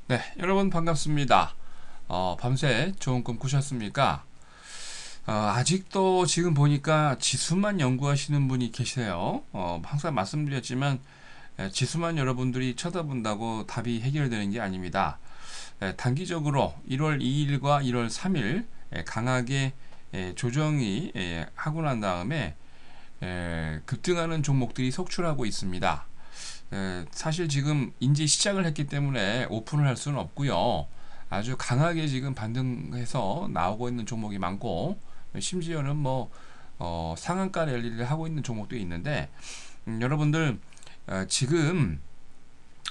네, 여러분 반갑습니다. 밤새 좋은 꿈 꾸셨습니까? 아직도 지금 보니까 지수만 연구하시는 분이 계세요. 항상 말씀드렸지만 지수만 여러분들이 쳐다본다고 답이 해결되는 게 아닙니다. 단기적으로 1월 2일과 1월 3일 강하게 조정이 하고 난 다음에 급등하는 종목들이 속출하고 있습니다. 사실 지금 인제 시작을 했기 때문에 오픈을 할 수는 없고요. 아주 강하게 지금 반등해서 나오고 있는 종목이 많고 심지어는 상한가 랠리를 하고 있는 종목도 있는데 여러분들 지금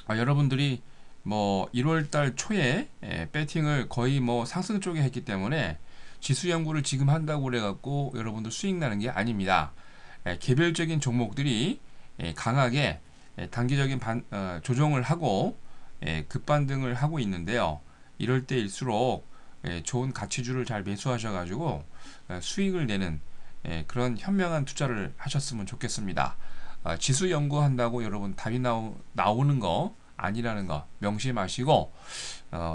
여러분들이 1월달 초에 배팅을 거의 상승 쪽에 했기 때문에 지수 연구를 지금 한다고 그래갖고 여러분들 수익 나는 게 아닙니다. 개별적인 종목들이 강하게 단기적인 조정을 하고 급반등을 하고 있는데요. 이럴 때일수록 좋은 가치주를 잘 매수하셔가지고 수익을 내는 그런 현명한 투자를 하셨으면 좋겠습니다. 지수 연구한다고 여러분 답이 나오는 거 아니라는 거 명심하시고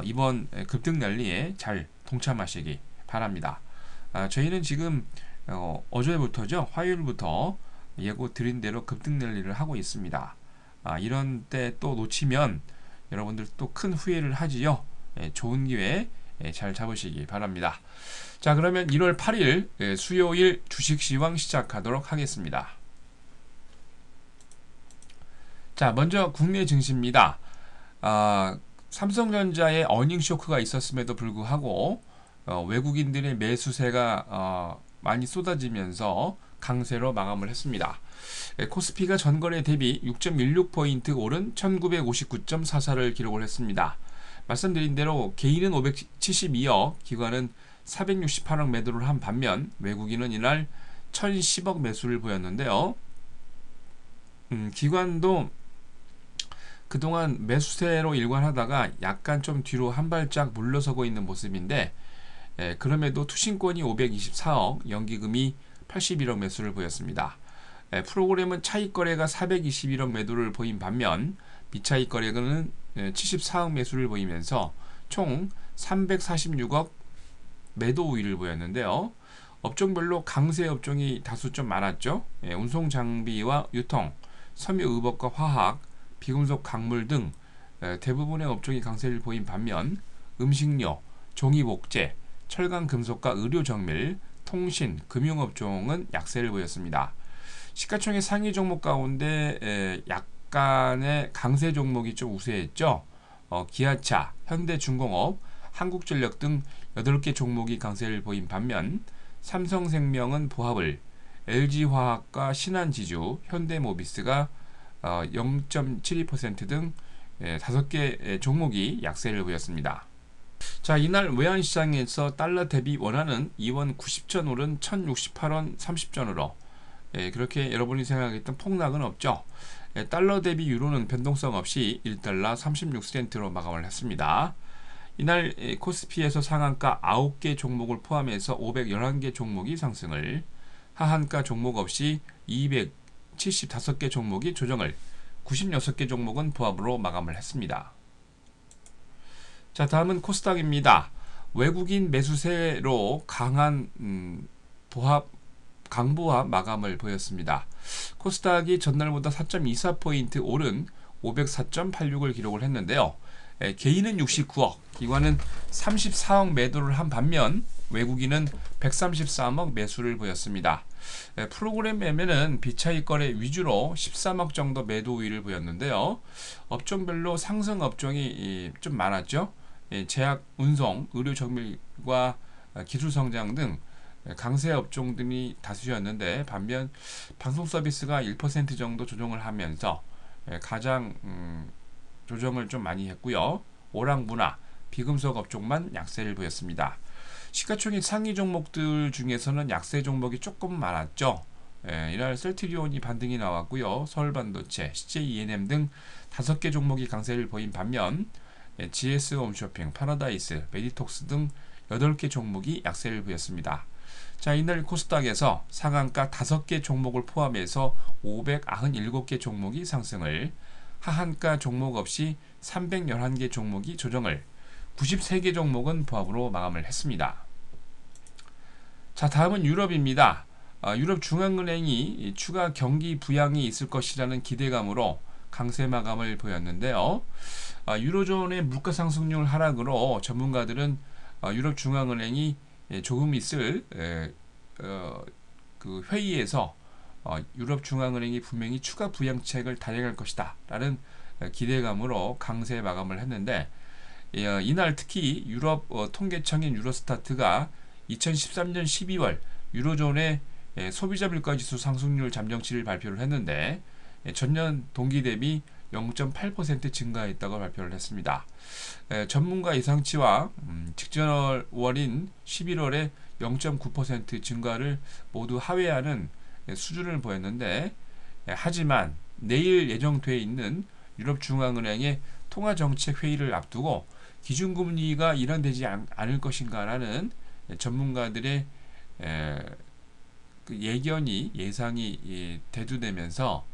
이번 급등 랠리에 잘 동참하시기 바랍니다. 저희는 지금 어제부터죠. 화요일부터 예고 드린 대로 급등 랠리를 하고 있습니다. 이런 때 또 놓치면 여러분들 또 큰 후회를 하지요. 좋은 기회 잘 잡으시기 바랍니다. 자, 그러면 1월 8일 수요일 주식시황 시작하도록 하겠습니다. 자, 먼저 국내 증시입니다. 삼성전자의 어닝 쇼크가 있었음에도 불구하고 외국인들의 매수세가 많이 쏟아지면서 강세로 마감을 했습니다. 코스피가 전거래 대비 6.16포인트 오른 1959.44를 기록을 했습니다. 말씀드린 대로 개인은 572억, 기관은 468억 매도를 한 반면 외국인은 이날 1010억 매수를 보였는데요. 기관도 그동안 매수세로 일관하다가 약간 좀 뒤로 한 발짝 물러서고 있는 모습인데 그럼에도 투신권이 524억, 연기금이 81억 매수를 보였습니다. 프로그램은 차익 거래가 421억 매도를 보인 반면 비차익 거래는 74억 매수를 보이면서 총 346억 매도 우위를 보였는데요. 업종별로 강세 업종이 다수 좀 많았죠. 운송 장비와 유통, 섬유의복과 화학, 비금속 광물 등 대부분의 업종이 강세를 보인 반면 음식료, 종이복제, 철강 금속과 의료 정밀, 통신, 금융업종은 약세를 보였습니다. 시가총액 상위 종목 가운데 약간의 강세 종목이 좀 우세했죠. 기아차, 현대중공업, 한국전력 등 8개 종목이 강세를 보인 반면 삼성생명은 보합을, LG화학과 신한지주, 현대모비스가 0.72%등 5개 종목이 약세를 보였습니다. 자, 이날 외환시장에서 달러 대비 원화는 2원 90전 오른 1068원 30전으로 그렇게 여러분이 생각했던 폭락은 없죠. 달러 대비 유로는 변동성 없이 1달러 36센트로 마감을 했습니다. 이날 코스피에서 상한가 9개 종목을 포함해서 511개 종목이 상승을, 하한가 종목 없이 275개 종목이 조정을, 96개 종목은 보합으로 마감을 했습니다. 자, 다음은 코스닥입니다. 외국인 매수세로 강한 강보합 마감을 보였습니다. 코스닥이 전날보다 4.24포인트 오른 504.86을 기록을 했는데요. 개인은 69억, 기관은 34억 매도를 한 반면 외국인은 133억 매수를 보였습니다. 프로그램 매매는 비차익 거래 위주로 13억 정도 매도 우위를 보였는데요. 업종별로 상승 업종이 좀 많았죠. 제약, 운송, 의료 정밀과 기술 성장 등 강세 업종들이 다수였는데 반면 방송 서비스가 1% 정도 조정을 하면서 가장 조정을 좀 많이 했고요. 오락문화, 비금속 업종만 약세를 보였습니다. 시가총액 상위 종목들 중에서는 약세 종목이 조금 많았죠. 이날 셀트리온이 반등이 나왔고요. 서울반도체, CJENM 등 5개 종목이 강세를 보인 반면 GS홈쇼핑, 파라다이스, 메디톡스 등 8개 종목이 약세를 보였습니다. 자, 이날 코스닥에서 상한가 5개 종목을 포함해서 597개 종목이 상승을, 하한가 종목 없이 311개 종목이 조정을, 93개 종목은 보합으로 마감을 했습니다. 자, 다음은 유럽입니다. 유럽 중앙은행이 추가 경기 부양이 있을 것이라는 기대감으로 강세 마감을 보였는데요. 유로존의 물가 상승률 하락으로 전문가들은 유럽 중앙은행이 조금 있을 그 회의에서 유럽 중앙은행이 분명히 추가 부양책을 단행할 것이다 라는 기대감으로 강세 마감을 했는데, 이날 특히 유럽 통계청인 유로스타트가 2013년 12월 유로존의 소비자 물가지수 상승률 잠정치를 발표를 했는데, 전년 동기 대비 0.8% 증가했다고 발표를 했습니다. 전문가 예상치와 직전 월인 11월에 0.9% 증가를 모두 하회하는 수준을 보였는데, 하지만 내일 예정돼 있는 유럽중앙은행의 통화정책회의를 앞두고 기준금리가 일환되지 않을 것인가라는 전문가들의 그 예상이 대두되면서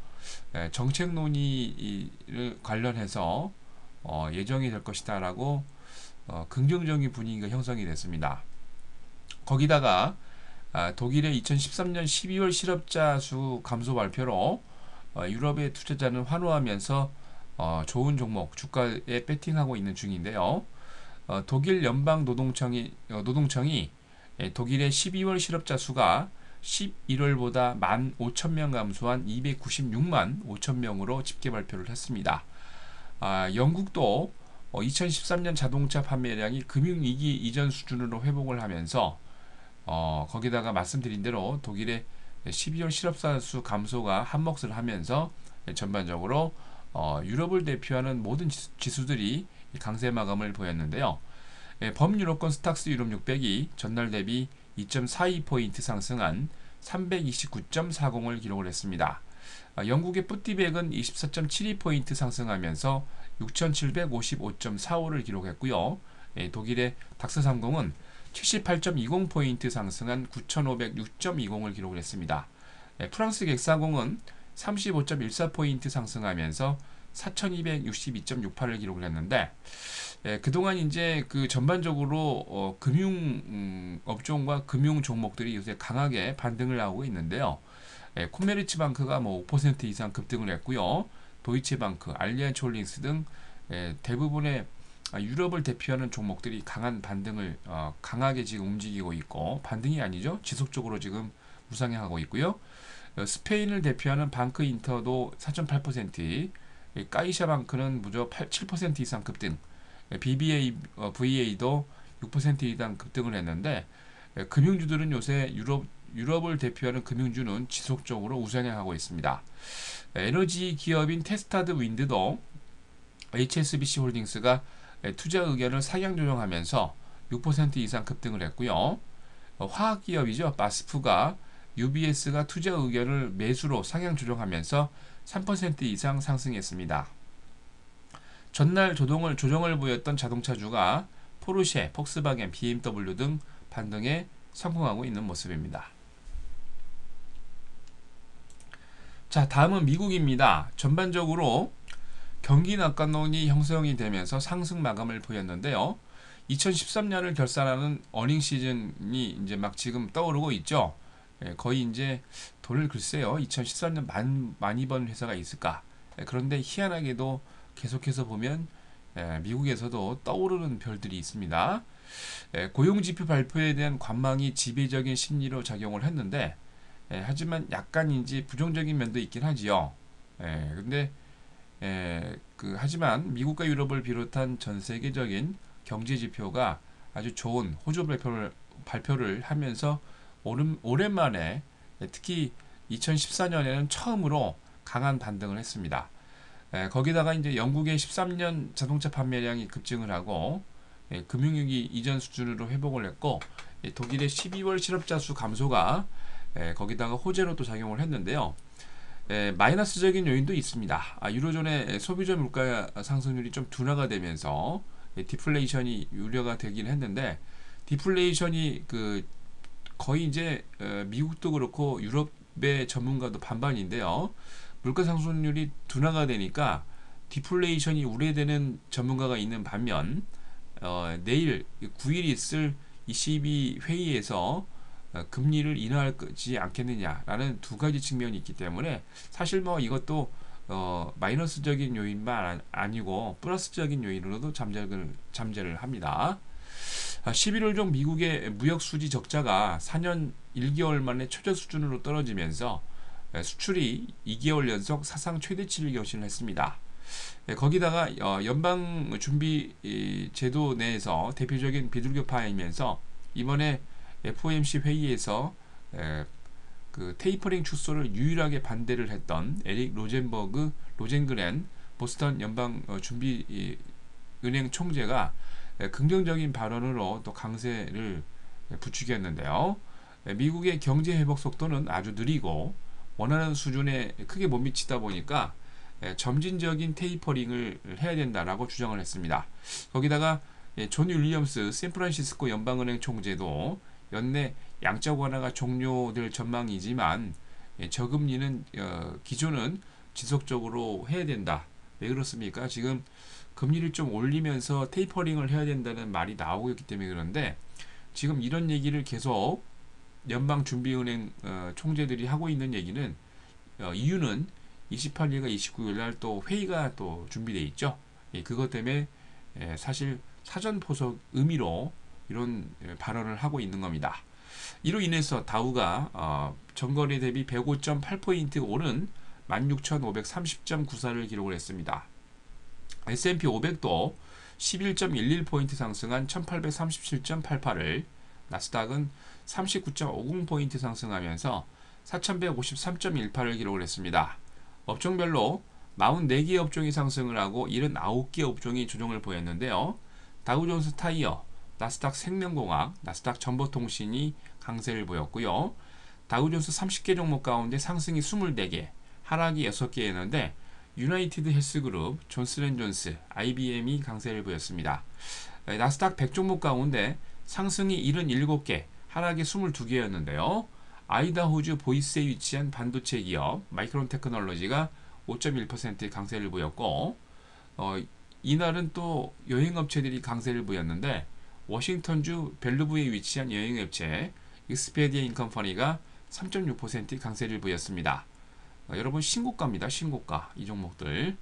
정책 논의를 관련해서 예정이 될 것이다라고 긍정적인 분위기가 형성이 됐습니다. 거기다가 독일의 2013년 12월 실업자 수 감소 발표로 유럽의 투자자는 환호하면서 좋은 종목 주가에 배팅하고 있는 중인데요. 독일 연방 노동청이 독일의 12월 실업자 수가 11월보다 15,000명 감소한 296만 5천명으로 집계 발표를 했습니다. 영국도 2013년 자동차 판매량이 금융위기 이전 수준으로 회복을 하면서 거기다가 말씀드린 대로 독일의 12월 실업자 수 감소가 한몫을 하면서 전반적으로 유럽을 대표하는 모든 지수들이 강세 마감을 보였는데요. 범유럽권 스탁스 유럽 600이 전날 대비 2.42포인트 상승한 329.40을 기록을 했습니다. 영국의 뿌띠백은 24.72포인트 상승하면서 6,755.45를 기록했고요. 독일의 닥스30은 78.20포인트 상승한 9,506.20을 기록을 했습니다. 프랑스 객사공은 35.14포인트 상승하면서 4,262.68을 기록을 했는데, 그동안 이제 그 전반적으로 금융 업종과 금융 종목들이 요새 강하게 반등을 하고 있는데요. 코메르츠방크가 뭐 5% 이상 급등을 했고요. 도이체방크, 알리안츠홀딩스 등 대부분의 유럽을 대표하는 종목들이 강한 반등을 강하게 지금 움직이고 있고, 반등이 아니죠. 지속적으로 지금 우상향하고 있고요. 스페인을 대표하는 방크 인터도 4.8%, 카이샤방크는 무려 7% 이상 급등, VA도 6% 이상 급등을 했는데, 금융주들은 요새 유럽을 대표하는 금융주는 지속적으로 우상향하고 있습니다. 에너지 기업인 테스타드 윈드도 HSBC 홀딩스가 투자 의견을 상향 조정하면서 6% 이상 급등을 했고요. 화학기업이죠. 바스프가 UBS가 투자 의견을 매수로 상향 조정하면서 3% 이상 상승했습니다. 전날 조정을 보였던 자동차주가 포르쉐, 폭스바겐, BMW 등 반등에 성공하고 있는 모습입니다. 자, 다음은 미국입니다. 전반적으로 경기 낙관론이 형성이 되면서 상승 마감을 보였는데요. 2013년을 결산하는 어닝 시즌이 이제 막 지금 떠오르고 있죠. 거의 이제 돈을 글쎄요. 2013년 많이 번 회사가 있을까? 그런데 희한하게도 계속해서 보면 미국에서도 떠오르는 별들이 있습니다. 고용지표 발표에 대한 관망이 지배적인 심리로 작용을 했는데, 하지만 약간 부정적인 면도 있긴 하지요. 근데 하지만 미국과 유럽을 비롯한 전 세계적인 경제 지표가 아주 좋은 호조 발표를 하면서 오랜만에 특히 2014년에는 처음으로 강한 반등을 했습니다. 거기다가 이제 영국의 13년 자동차 판매량이 급증을 하고 금융위기 이전 수준으로 회복을 했고, 독일의 12월 실업자 수 감소가 거기다가 호재로 또 작용을 했는데요. 마이너스적인 요인도 있습니다. 유로존의 소비자 물가 상승률이 좀 둔화가 되면서 디플레이션이 우려가 되긴 했는데, 디플레이션이 거의 이제 미국도 그렇고 유럽의 전문가도 반반인데요. 물가 상승률이 둔화가 되니까 디플레이션이 우려되는 전문가가 있는 반면 내일 9일 있을 ECB 회의에서 금리를 인하하지 않겠느냐라는 두 가지 측면이 있기 때문에 사실 뭐 이것도 마이너스적인 요인만 아니고 플러스적인 요인으로도 잠재를 합니다. 11월 중 미국의 무역 수지 적자가 4년 1개월 만에 최저 수준으로 떨어지면서 수출이 2개월 연속 사상 최대치를 경신했습니다. 거기다가 연방 준비 제도 내에서 대표적인 비둘기파이면서 이번에 FOMC 회의에서 그 테이퍼링 축소를 유일하게 반대를 했던 에릭 로젠그렌 보스턴 연방 준비 은행 총재가 긍정적인 발언으로 또 강세를 부추겼는데요. 미국의 경제 회복 속도는 아주 느리고 원하는 수준에 크게 못 미치다 보니까 점진적인 테이퍼링을 해야 된다라고 주장을 했습니다. 거기다가 존 윌리엄스 샌프란시스코 연방은행 총재도 연내 양적 완화가 종료될 전망이지만 저금리는 기존은 지속적으로 해야 된다. 왜 그렇습니까? 지금 금리를 좀 올리면서 테이퍼링을 해야 된다는 말이 나오고 있기 때문에 그런데 지금 이런 얘기를 계속 연방준비은행 총재들이 하고 있는 얘기는 이유는 28일과 29일 날 또 회의가 또 준비되어 있죠. 그것 때문에 사실 사전 포석 의미로 이런 발언을 하고 있는 겁니다. 이로 인해서 다우가 전거래 대비 105.8포인트 오른 16,530.94를 기록을 했습니다. S&P 500도 11.11포인트 상승한 1837.88을, 나스닥은 39.50포인트 상승하면서 4153.18을 기록을 했습니다. 업종별로 44개 업종이 상승을 하고 79개 업종이 조정을 보였는데요. 다우존스 타이어, 나스닥 생명공학, 나스닥 정보통신이 강세를 보였고요. 다우존스 30개 종목 가운데 상승이 24개, 하락이 6개였는데 유나이티드 헬스그룹, 존슨앤존스, IBM이 강세를 보였습니다. 나스닥 100종목 가운데 상승이 77개, 하락이 22개였는데요. 아이다호주 보이스에 위치한 반도체 기업 마이크론 테크놀로지가 5.1% 강세를 보였고 이날은 또 여행업체들이 강세를 보였는데 워싱턴주 벨루브에 위치한 여행업체 익스페디아 인컴퍼니가 3.6% 강세를 보였습니다. 여러분 신고가입니다. 신고가 이 종목들.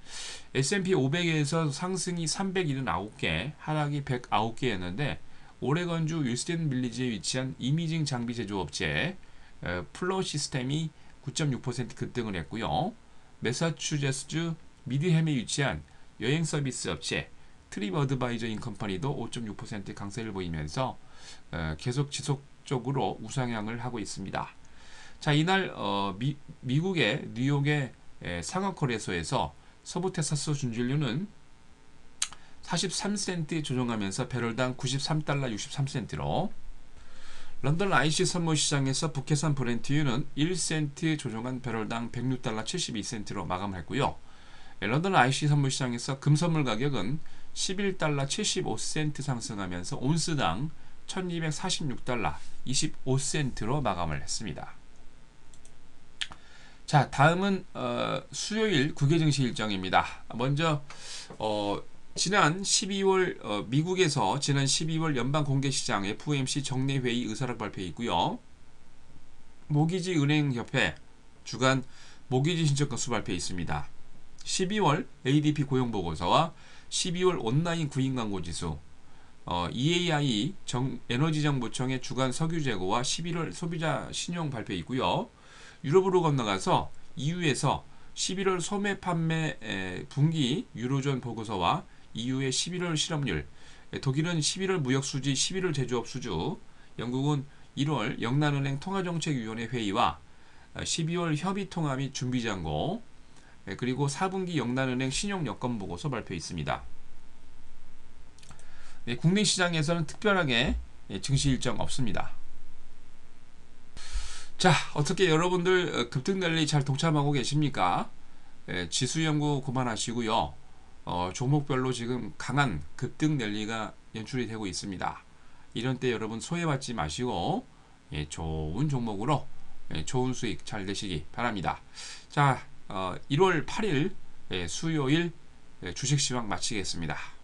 S&P 500에서 상승이 379개, 하락이 109개였는데 오레건주 윌슨 빌리지에 위치한 이미징 장비 제조업체 플로 시스템이 9.6% 급등을 했고요. 매사추세츠주 미드햄에 위치한 여행 서비스 업체 트립 어드바이저 인컴퍼니도 5.6% 강세를 보이면서 계속 지속적으로 우상향을 하고 있습니다. 자, 이날 미국의 뉴욕의 상하거래소에서 서부 텍사스 준진료는 43센트 조정하면서 배럴당 93달러 63센트로, 런던 IC 선물 시장에서 북해산 브렌트유는 1센트 조정한 배럴당 106달러 72센트로 마감했고요. 런던 IC 선물 시장에서 금 선물 가격은 11달러 75센트 상승하면서 온스당 1246달러 25센트로 마감을 했습니다. 자, 다음은 수요일 국외 증시 일정입니다. 먼저 지난 12월 미국에서 지난 12월 연방 공개 시장 FOMC 정례 회의 의사락 발표 있고요. 모기지 은행협회 주간 모기지 신청 건수 발표 있습니다. 12월 ADP 고용 보고서와 12월 온라인 구인 광고 지수, EAI 에너지정보청의 주간 석유 재고와 11월 소비자 신용 발표 있고요. 유럽으로 건너가서 EU에서 11월 소매 판매 분기 유로존 보고서와 EU의 11월 실업률, 독일은 11월 무역수지 11월 제조업 수주, 영국은 1월 영란은행 통화정책위원회 회의와 12월 협의통화 및 준비장고, 그리고 4분기 영란은행 신용여건 보고서 발표 있습니다. 국내 시장에서는 특별하게 증시 일정 없습니다. 자, 어떻게 여러분들 급등 랠리 잘 동참하고 계십니까? 지수 연구 그만하시고요. 종목별로 지금 강한 급등 랠리가 연출이 되고 있습니다. 이런 때 여러분 소외받지 마시고 좋은 종목으로 좋은 수익 잘 내시기 바랍니다. 자, 1월 8일 수요일 주식 시황 마치겠습니다.